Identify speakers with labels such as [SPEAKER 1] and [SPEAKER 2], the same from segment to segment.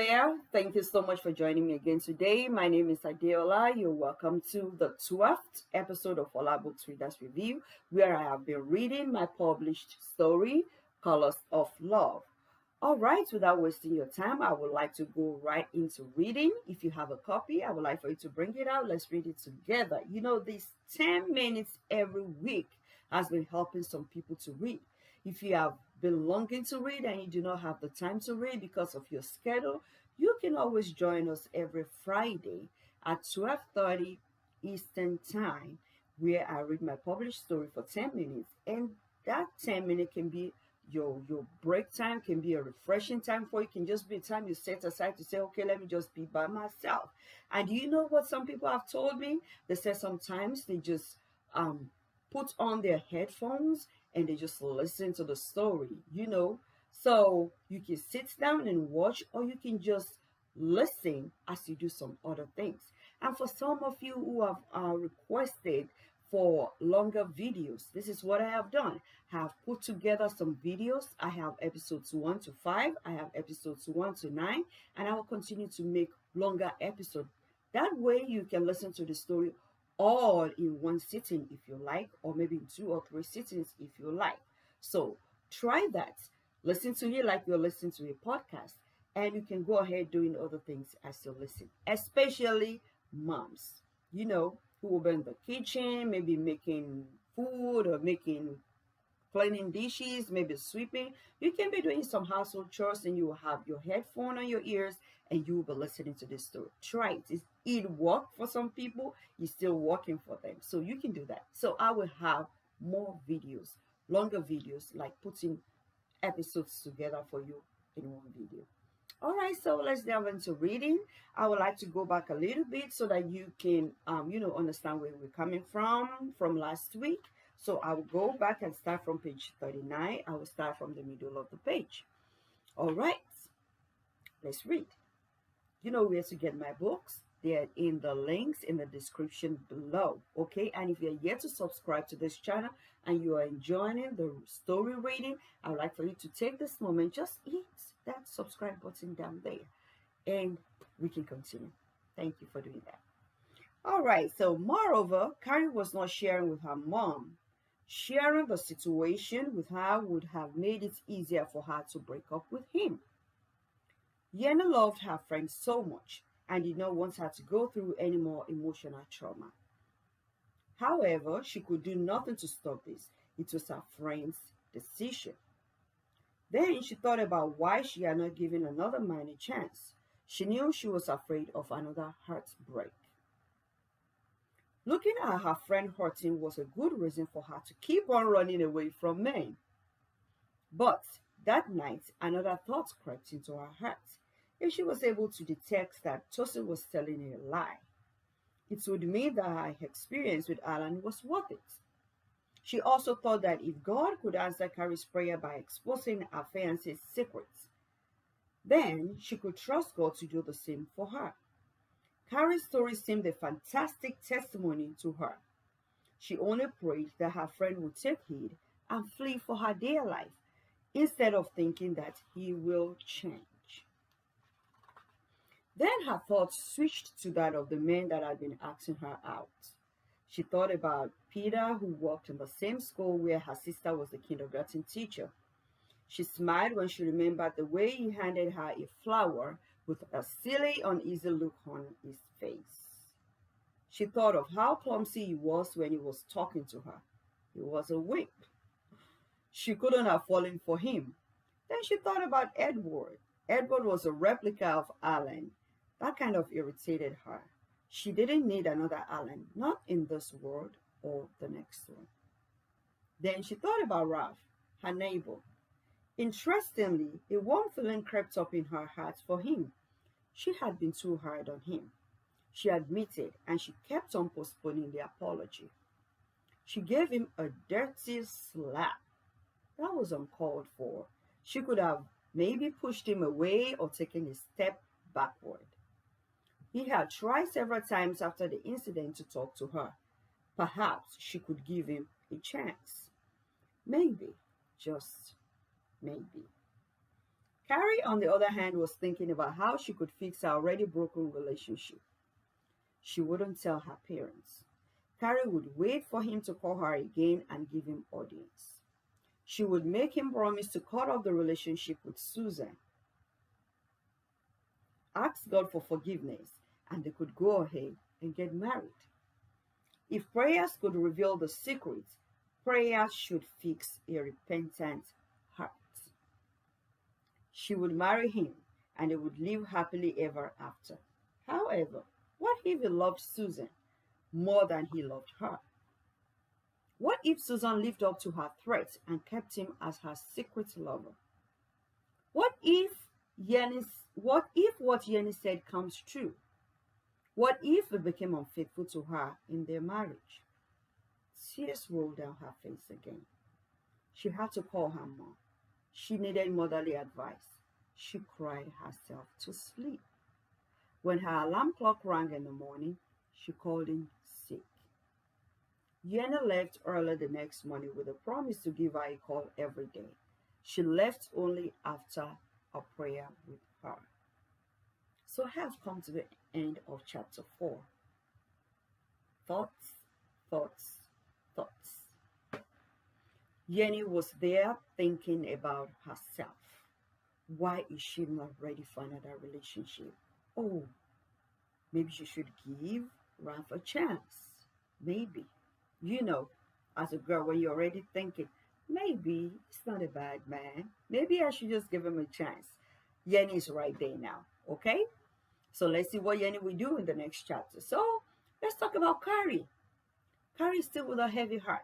[SPEAKER 1] there. Thank you so much for joining me again today. My name is Adeola. You're welcome to the 12th episode of Olabooks Readers Review, where I have been reading my published story, Colors of Love. All right, without wasting your time, I would like to go right into reading. If you have a copy, I would like for you to bring it out. Let's read it together. You know, these 10 minutes every week has been helping some people to read. If you have been longing to read and you do not have the time to read because of your schedule, you can always join us every Friday at 12:30 Eastern Time, where I read my published story for 10 minutes. And that 10 minutes can be your break time, can be a refreshing time for you, can just be a time you set aside to say, okay, let me just be by myself. And do you know what some people have told me? They said sometimes they just put on their headphones and they just listen to the story. So you can sit down and watch, or you can just listen as you do some other things. And for some of you who have requested for longer videos, this is what I have done. I have put together some videos. I have episodes 1 to 5, I have episodes 1 to 9, and I will continue to make longer episodes. That way you can listen to the story all in one sitting if you like, or maybe in 2 or 3 sittings if you like. So try that. Listen to it like you're listening to a podcast, and you can go ahead doing other things as you listen, especially moms, who will be in the kitchen, maybe making food or cleaning dishes, maybe sweeping. You can be doing some household chores and you will have your headphone on your ears and you will be listening to this story. Try it. It worked for some people. It's still working for them. So you can do that. So I will have more videos, longer videos, like putting episodes together for you in one video. All right, so let's delve into reading. I would like to go back a little bit so that you can, understand where we're coming from last week. So I will go back and start from page 39. I will start from the middle of the page. All right, let's read. You know where to get my books. They're in the links in the description below, okay? And if you're yet to subscribe to this channel and you are enjoying the story reading, I would like for you to take this moment, just hit that subscribe button down there, and we can continue. Thank you for doing that. All right, so moreover, Carey was not sharing with her mom. Sharing the situation with her would have made it easier for her to break up with him. Yenna loved her friend so much and did not want her to go through any more emotional trauma. However, she could do nothing to stop this. It was her friend's decision. Then she thought about why she had not given another man a chance. She knew she was afraid of another heartbreak. Looking at her friend hurting was a good reason for her to keep on running away from men. But that night, another thought crept into her heart. If she was able to detect that Tosin was telling a lie, it would mean that her experience with Alan was worth it. She also thought that if God could answer Carey's prayer by exposing her fiancé's secrets, then she could trust God to do the same for her. Carey's story seemed a fantastic testimony to her. She only prayed that her friend would take heed and flee for her dear life, instead of thinking that he will change. Then her thoughts switched to that of the men that had been asking her out. She thought about Peter, who worked in the same school where her sister was the kindergarten teacher. She smiled when she remembered the way he handed her a flower with a silly, uneasy look on his face. She thought of how clumsy he was when he was talking to her. He was a wimp. She couldn't have fallen for him. Then she thought about Edward. Edward was a replica of Alan. That kind of irritated her. She didn't need another Alan, not in this world or the next one. Then she thought about Ralph, her neighbor. Interestingly, a warm feeling crept up in her heart for him. She had been too hard on him. She admitted, and she kept on postponing the apology. She gave him a dirty slap. That was uncalled for. She could have maybe pushed him away or taken a step backward. He had tried several times after the incident to talk to her. Perhaps she could give him a chance. Maybe, just maybe. Carey, on the other hand, was thinking about how she could fix her already broken relationship. She wouldn't tell her parents. Carey would wait for him to call her again and give him audience. She would make him promise to cut off the relationship with Susan, ask God for forgiveness, and they could go ahead and get married. If prayers could reveal the secret, prayers should fix a repentant heart. She would marry him and they would live happily ever after. However, what if he loved Susan more than he loved her? What if Susan lived up to her threats and kept him as her secret lover? What if what Yenny said comes true? What if he became unfaithful to her in their marriage? Tears rolled down her face again. She had to call her mom. She needed motherly advice. She cried herself to sleep. When her alarm clock rang in the morning, she called in sick. Yenna left early the next morning with a promise to give her a call every day. She left only after a prayer with her. So I have come to the end of chapter 4. Thoughts, thoughts, thoughts. Yenny was there thinking about herself. Why is she not ready for another relationship? Oh, maybe she should give Ralph a chance. Maybe. You know, as a girl, when you're already thinking, maybe it's not a bad man. Maybe I should just give him a chance. Yenny's right there now, okay? So let's see what Yenny will do in the next chapter. So let's talk about Carey. Carey's still with a heavy heart,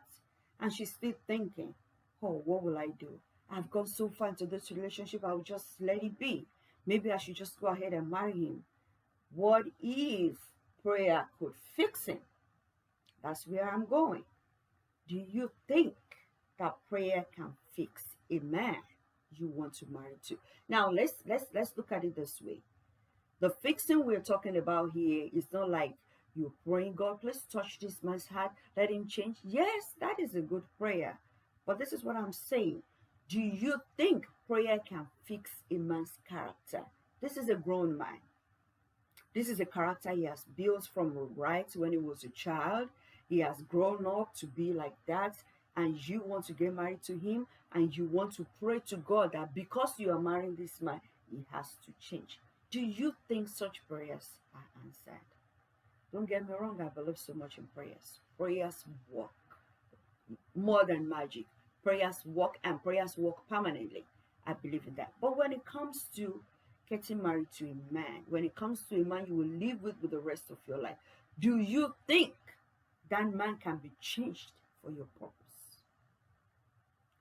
[SPEAKER 1] and she's still thinking, oh, what will I do? I've gone so far into this relationship, I'll just let it be. Maybe I should just go ahead and marry him. What if prayer could fix him? That's where I'm going. Do you think that prayer can fix a man you want to marry to? Now let's look at it this way. The fixing we're talking about here is not like you're praying, God, please touch this man's heart, let him change. Yes, that is a good prayer. But this is what I'm saying. Do you think prayer can fix a man's character? This is a grown man. This is a character he has built from right when he was a child. He has grown up to be like that. And you want to get married to him. And you want to pray to God that because you are marrying this man, he has to change. Do you think such prayers are answered? Don't get me wrong, I believe so much in prayers. Prayers work more than magic. Prayers work and prayers work permanently. I believe in that. But when it comes to getting married to a man, when it comes to a man you will live with the rest of your life, do you think that man can be changed for your purpose?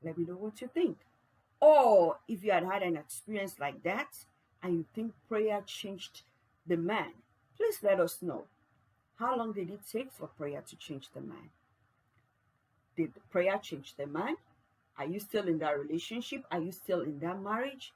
[SPEAKER 1] Let me know what you think. Or if you had an experience like that and you think prayer changed the man, please let us know. How long did it take for prayer to change the man? Did the prayer change the man? Are you still in that relationship? Are you still in that marriage?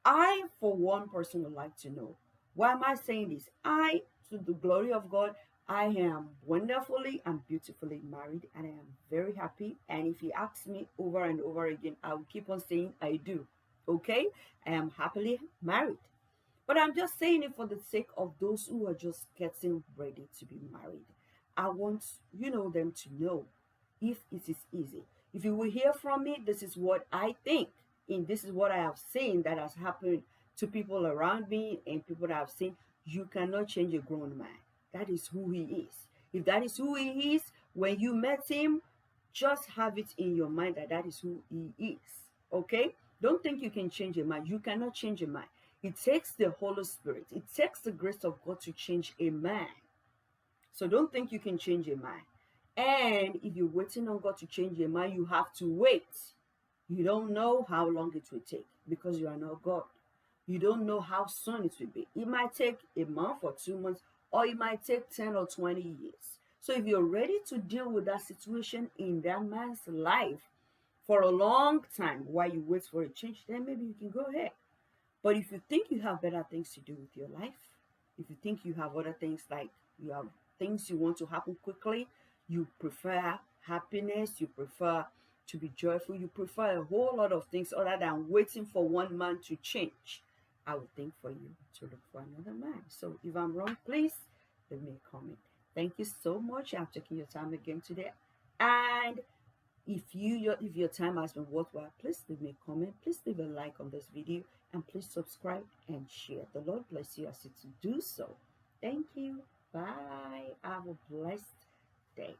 [SPEAKER 1] I, for one person, would like to know. Why am I saying this? I, to the glory of God, I am wonderfully and beautifully married, and I am very happy. And if he asks me over and over again, I will keep on saying I do. Okay? I am happily married. But I'm just saying it for the sake of those who are just getting ready to be married. I want, them to know if it is easy. If you will hear from me, this is what I think. And this is what I have seen that has happened to people around me and people that I've seen. You cannot change a grown man. That is who he is. If that is who he is, when you met him, just have it in your mind that that is who he is. Okay? Don't think you can change a man. You cannot change a man. It takes the Holy Spirit. It takes the grace of God to change a man. So don't think you can change a man. And if you're waiting on God to change a man, you have to wait. You don't know how long it will take because you are not God. You don't know how soon it will be. It might take a month or 2 months, or it might take 10 or 20 years. So if you're ready to deal with that situation in that man's life for a long time while you wait for a change, then maybe you can go ahead. But if you think you have better things to do with your life, if you think you have other things like you have things you want to happen quickly, you prefer happiness, you prefer to be joyful, you prefer a whole lot of things other than waiting for one man to change, I would think for you to look for another man. So if I'm wrong, please leave me a comment. Thank you so much. I'm taking your time again today. And if your time has been worthwhile, please leave me a comment. Please leave a like on this video. And please subscribe and share. The Lord bless you as you do so. Thank you. Bye. Have a blessed day.